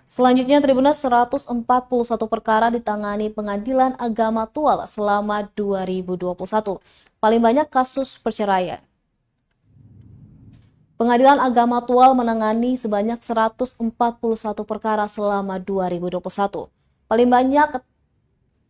Selanjutnya, Tribunat 141 perkara ditangani Pengadilan Agama Tual selama 2021. Paling banyak kasus perceraian. Pengadilan Agama Tual menangani sebanyak 141 perkara selama 2021. Paling banyak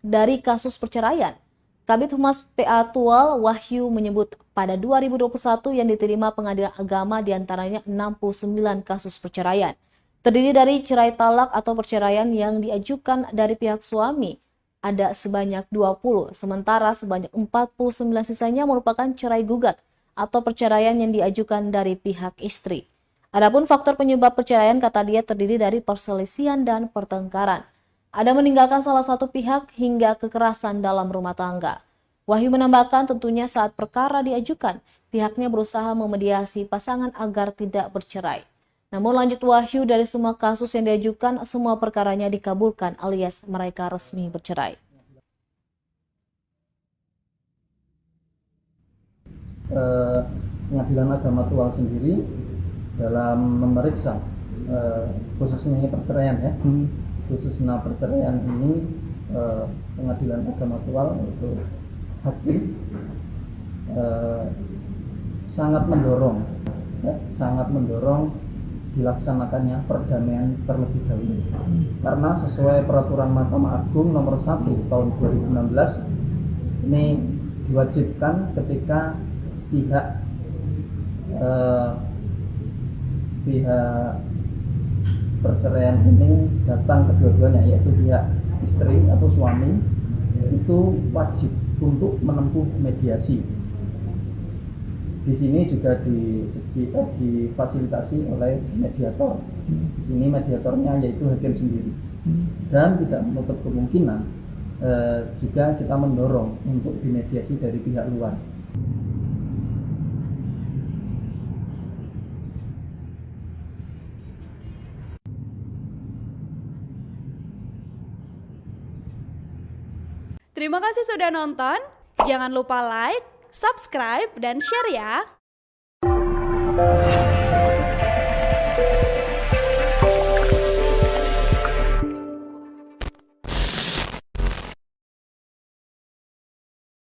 dari kasus perceraian. Kabid Humas PA Tual Wahyu menyebut pada 2021 yang diterima Pengadilan Agama diantaranya 69 kasus perceraian. Terdiri dari cerai talak atau perceraian yang diajukan dari pihak suami ada sebanyak 20, sementara sebanyak 49 sisanya merupakan cerai gugat atau perceraian yang diajukan dari pihak istri. Adapun faktor penyebab perceraian kata dia terdiri dari perselisihan dan pertengkaran. Ada meninggalkan salah satu pihak hingga kekerasan dalam rumah tangga. Wahyu menambahkan tentunya saat perkara diajukan, pihaknya berusaha memediasi pasangan agar tidak bercerai. Namun lanjut Wahyu, dari semua kasus yang diajukan, semua perkaranya dikabulkan alias mereka resmi bercerai. Pengadilan Agama Tual sendiri dalam memeriksa khususnya ini perceraian ya, khususnya perceraian ini Pengadilan Agama Tual untuk hakim sangat mendorong dilaksanakannya perdamaian terlebih dahulu, karena sesuai peraturan Mahkamah Agung nomor 1 tahun 2016 ini diwajibkan ketika pihak perceraian ini datang kedua-duanya, yaitu pihak istri atau suami, itu wajib untuk menempuh mediasi. Di sini juga difasilitasi oleh mediator. Di sini mediatornya yaitu hakim sendiri. Dan tidak menutup kemungkinan juga kita mendorong untuk dimediasi dari pihak luar. Terima kasih sudah nonton. Jangan lupa like, subscribe, dan share ya.